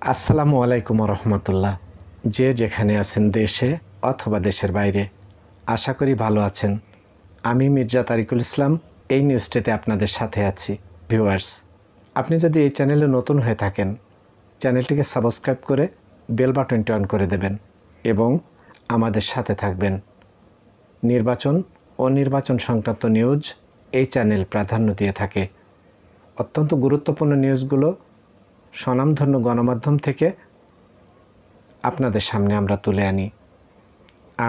আসসালামু আলাইকুম রহমতুল্লাহ। যে যেখানে আছেন দেশে অথবা দেশের বাইরে, আশা করি ভালো আছেন। আমি মির্জা তারিকুল ইসলাম এই নিউজটিতে আপনাদের সাথে আছি। ভিউয়ার্স, আপনি যদি এই চ্যানেলে নতুন হয়ে থাকেন, চ্যানেলটিকে সাবস্ক্রাইব করে বেল বাটনটি অন করে দেবেন এবং আমাদের সাথে থাকবেন। নির্বাচন ও নির্বাচন সংক্রান্ত নিউজ এই চ্যানেল প্রাধান্য দিয়ে থাকে। অত্যন্ত গুরুত্বপূর্ণ নিউজগুলো স্বনামধন্য গণমাধ্যম থেকে আপনাদের সামনে আমরা তুলে আনি।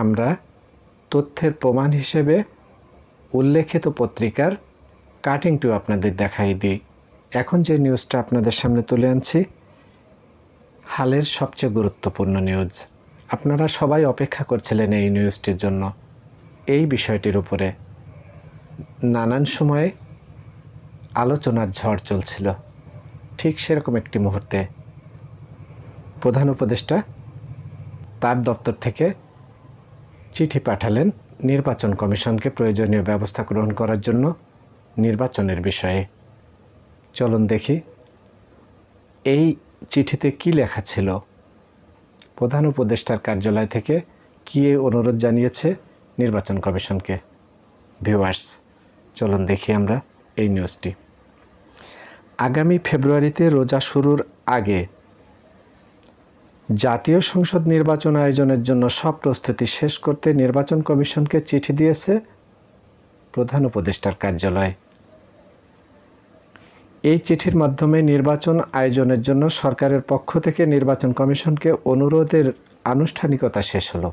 আমরা তথ্যের প্রমাণ হিসেবে উল্লেখিত পত্রিকার কাটিংটিও আপনাদের দেখাই দিই। এখন যে নিউজটা আপনাদের সামনে তুলে আনছি, হালের সবচেয়ে গুরুত্বপূর্ণ নিউজ। আপনারা সবাই অপেক্ষা করছিলেন এই নিউজটির জন্য। এই বিষয়টির উপরে নানান সময়ে আলোচনার ঝড় চলছিল। ঠিক সেরকম একটি মুহূর্তে প্রধান উপদেষ্টা তার দপ্তর থেকে চিঠি পাঠালেন নির্বাচন কমিশনকে প্রয়োজনীয় ব্যবস্থা গ্রহণ করার জন্য নির্বাচনের বিষয়ে। চলুন দেখি এই চিঠিতে কি লেখা ছিল, প্রধান উপদেষ্টার কার্যালয় থেকে কী অনুরোধ জানিয়েছে নির্বাচন কমিশনকে। ভিউয়ার্স, চলুন দেখি আমরা এই নিউজটি। আগামী ফেব্রুয়ারিতে রোজা শুরুর আগে জাতীয় সংসদ নির্বাচন আয়োজনের জন্য সব প্রস্তুতি শেষ করতে নির্বাচন কমিশনকে চিঠি দিয়েছে প্রধান উপদেষ্টার কার্যালয়। এই চিঠির মাধ্যমে নির্বাচন আয়োজনের জন্য সরকারের পক্ষ থেকে নির্বাচন কমিশনকে অনুরোধের আনুষ্ঠানিকতা শেষ হলো।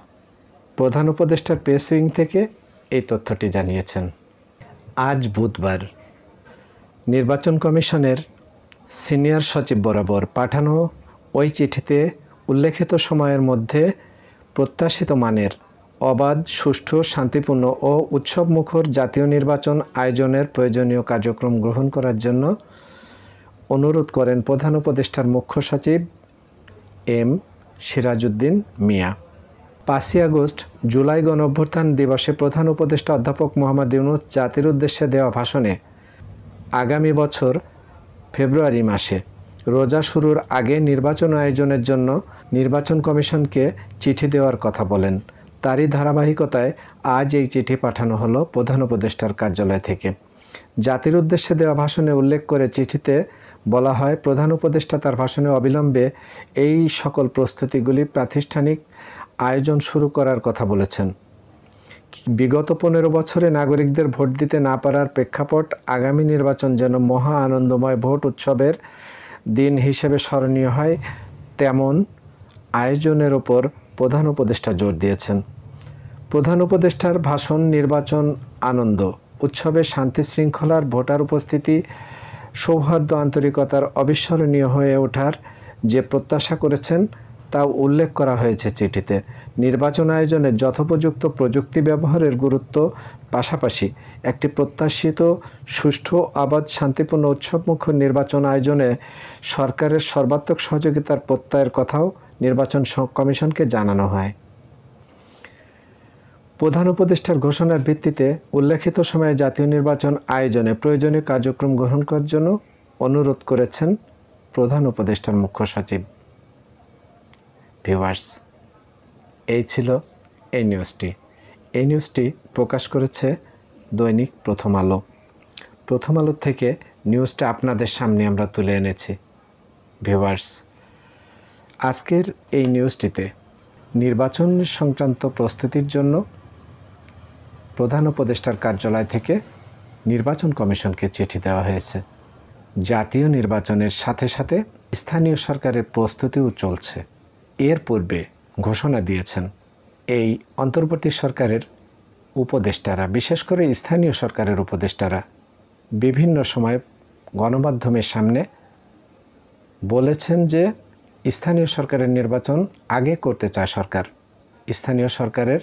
প্রধান উপদেষ্টার প্রেস উইং থেকে এই তথ্যটি জানিয়েছেন। আজ বুধবার নির্বাচন কমিশনের সিনিয়র সচিব বরাবর পাঠানো ওই চিঠিতে উল্লেখিত সময়ের মধ্যে প্রত্যাশিত মানের অবাধ, সুষ্ঠু, শান্তিপূর্ণ ও উৎসবমুখর জাতীয় নির্বাচন আয়োজনের প্রয়োজনীয় কার্যক্রম গ্রহণ করার জন্য অনুরোধ করেন প্রধান উপদেষ্টার মুখ্য সচিব এম সিরাজউদ্দিন মিয়া। 5ই আগস্ট জুলাই গণঅভ্যুত্থান দিবসে প্রধান উপদেষ্টা অধ্যাপক মোহাম্মদ ইউনূস জাতির উদ্দেশ্যে দেওয়া ভাষণে আগামী বছর ফেব্রুয়ারি মাসে রোজা শুরুর আগে নির্বাচন আয়োজনের জন্য নির্বাচন কমিশনকে চিঠি দেওয়ার কথা বলেন। তারই ধারাবাহিকতায় আজ এই চিঠি পাঠানো হলো প্রধান উপদেষ্টার কার্যালয় থেকে। জাতির উদ্দেশ্যে দেওয়া ভাষণে উল্লেখ করে চিঠিতে বলা হয়, প্রধান উপদেষ্টা তার ভাষণে অবিলম্বে এই সকল প্রস্তুতিগুলি প্রাতিষ্ঠানিক আয়োজন শুরু করার কথা বলেছেন। বিগত 15 বছরে নাগরিকদের ভোট দিতে না পারার প্রেক্ষাপট আগামী নির্বাচন যেন মহা আনন্দময় ভোট উৎসবের দিন হিসেবে স্মরণীয় হয়, তেমন আয়োজনের ওপর প্রধান উপদেষ্টা জোর দিয়েছেন। প্রধান উপদেষ্টার ভাষণ নির্বাচন আনন্দ উৎসবে শান্তি শৃঙ্খলার, ভোটার উপস্থিতি, সৌহার্দ্য, আন্তরিকতার অবিস্মরণীয় হয়ে ওঠার যে প্রত্যাশা করেছেন তা উল্লেখ করা হয়েছে চিঠিতে। নির্বাচন আয়োজনে যথোপযুক্ত প্রযুক্তি ব্যবহারের গুরুত্ব, পাশাপাশি একটি প্রত্যাশিত সুষ্ঠু, অবাধ, শান্তিপূর্ণ উৎসবমুখর নির্বাচন আয়োজনে সরকারের সর্বাত্মক সহযোগিতার প্রত্যয়ের কথাও নির্বাচন কমিশনকে জানানো হয়। প্রধান উপদেষ্টার ঘোষণার ভিত্তিতে উল্লেখিত সময়ে জাতীয় নির্বাচন আয়োজনে প্রয়োজনীয় কার্যক্রম গ্রহণ করার জন্য অনুরোধ করেছেন প্রধান উপদেষ্টার মুখ্য সচিব। ভিউয়ার্স, এই ছিল এই নিউজটি। এই নিউজটি প্রকাশ করেছে দৈনিক প্রথম আলো। প্রথম আলো থেকে নিউজটা আপনাদের সামনে আমরা তুলে এনেছি। ভিউয়ার্স, আজকের এই নিউজটিতে নির্বাচন সংক্রান্ত প্রস্তুতির জন্য প্রধান উপদেষ্টার কার্যালয় থেকে নির্বাচন কমিশনকে চিঠি দেওয়া হয়েছে। জাতীয় নির্বাচনের সাথে সাথে স্থানীয় সরকারের প্রস্তুতিও চলছে। এর পূর্বে ঘোষণা দিয়েছেন এই অন্তর্বর্তী সরকারের উপদেষ্টারা, বিশেষ করে স্থানীয় সরকারের উপদেষ্টারা বিভিন্ন সময় গণমাধ্যমের সামনে বলেছেন যে স্থানীয় সরকারের নির্বাচন আগে করতে চায় সরকার। স্থানীয় সরকারের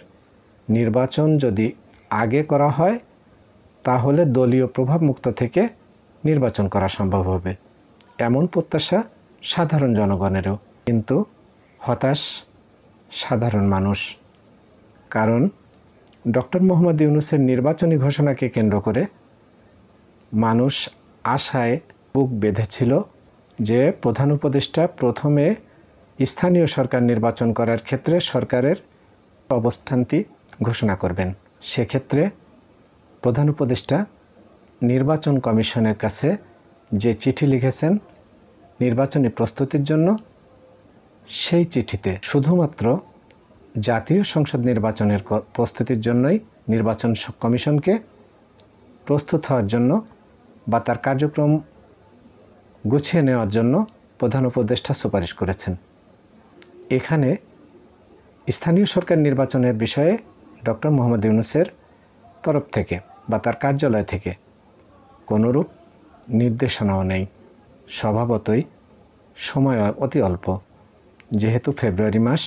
নির্বাচন যদি আগে করা হয় তাহলে দলীয় প্রভাবমুক্ত থেকে নির্বাচন করা সম্ভব হবে, এমন প্রত্যাশা সাধারণ জনগণেরও। কিন্তু হতাশ সাধারণ মানুষ, কারণ ডক্টর মোহাম্মদ ইউনূসের নির্বাচনী ঘোষণাকে কেন্দ্র করে মানুষ আশায় বুক বেঁধেছিল যে প্রধান উপদেষ্টা প্রথমে স্থানীয় সরকার নির্বাচন করার ক্ষেত্রে সরকারের অবস্থানটি ঘোষণা করবেন। সেক্ষেত্রে প্রধান উপদেষ্টা নির্বাচন কমিশনের কাছে যে চিঠি লিখেছেন নির্বাচনী প্রস্তুতির জন্য, সেই চিঠিতে শুধুমাত্র জাতীয় সংসদ নির্বাচনের প্রস্তুতির জন্যই নির্বাচন কমিশনকে প্রস্তুত হওয়ার জন্য বা তার কার্যক্রম গুছিয়ে নেওয়ার জন্য প্রধান উপদেষ্টা সুপারিশ করেছেন। এখানে স্থানীয় সরকার নির্বাচনের বিষয়ে ডক্টর মোহাম্মদ ইউনূসের তরফ থেকে বা তার কার্যালয় থেকে কোনোরূপ নির্দেশনাও নেই। স্বভাবতই সময় অতি অল্প, যেহেতু ফেব্রুয়ারি মাস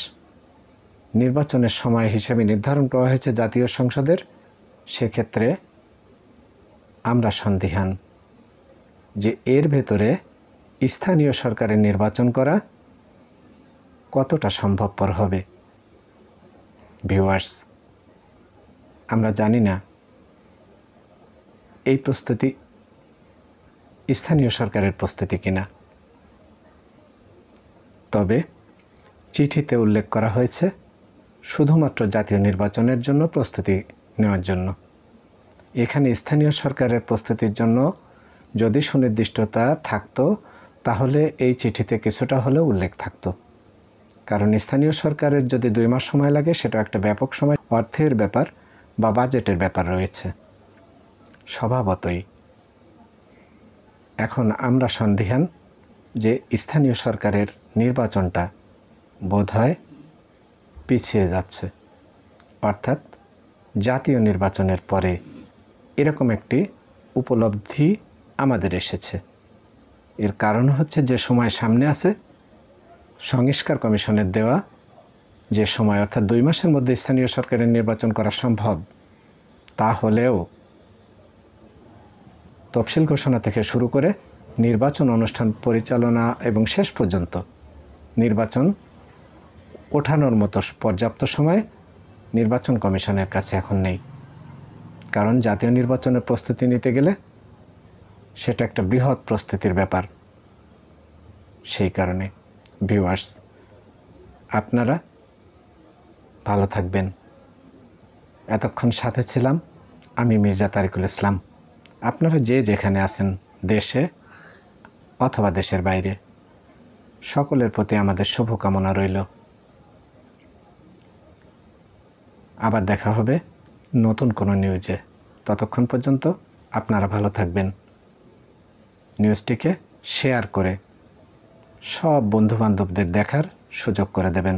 নির্বাচনের সময় হিসেবে নির্ধারণ করা হয়েছে জাতীয় সংসদের, সেক্ষেত্রে আমরা সন্দিহান যে এর ভেতরে স্থানীয় সরকারের নির্বাচন করা কতটা সম্ভবপর হবে। ভিউয়ার্স, আমরা জানি না এই প্রস্তুতি স্থানীয় সরকারের প্রস্তুতি কিনা, তবে চিঠিতে উল্লেখ করা হয়েছে শুধুমাত্র জাতীয় নির্বাচনের জন্য প্রস্তুতি নেওয়ার জন্য। এখানে স্থানীয় সরকারের প্রস্তুতির জন্য যদি সুনির্দিষ্টতা থাকতো তাহলে এই চিঠিতে কিছুটা হলেও উল্লেখ থাকতো, কারণ স্থানীয় সরকারের যদি 2 মাস সময় লাগে সেটা একটা ব্যাপক সময়, অর্থের ব্যাপার বা বাজেটের ব্যাপার রয়েছে। স্বভাবতই এখন আমরা সন্দিহান যে স্থানীয় সরকারের নির্বাচনটা বোধহয় পিছিয়ে যাচ্ছে, অর্থাৎ জাতীয় নির্বাচনের পরে এরকম একটি উপলব্ধি আমাদের এসেছে। এর কারণ হচ্ছে যে সময় সামনে আছে, সংস্কার কমিশনের দেওয়া যে সময়, অর্থাৎ 2 মাসের মধ্যে স্থানীয় সরকারের নির্বাচন করা সম্ভব, তা হলেও তফসিল ঘোষণা থেকে শুরু করে নির্বাচন অনুষ্ঠান পরিচালনা এবং শেষ পর্যন্ত নির্বাচন ওঠানোর মতো পর্যাপ্ত সময় নির্বাচন কমিশনের কাছে এখন নেই। কারণ জাতীয় নির্বাচনের প্রস্তুতি নিতে গেলে সেটা একটা বৃহৎ প্রস্তুতির ব্যাপার। সেই কারণে ভিউয়ার্স, আপনারা ভালো থাকবেন। এতক্ষণ সাথে ছিলাম আমি মির্জা তারিকুল ইসলাম। আপনারা যে যেখানে আছেন, দেশে অথবা দেশের বাইরে, সকলের প্রতি আমাদের শুভকামনা রইল। আবার দেখা হবে নতুন কোনো নিউজে। ততক্ষণ পর্যন্ত আপনারা ভালো থাকবেন। নিউজটিকে শেয়ার করে সব বন্ধুবান্ধবদের দেখার সুযোগ করে দেবেন।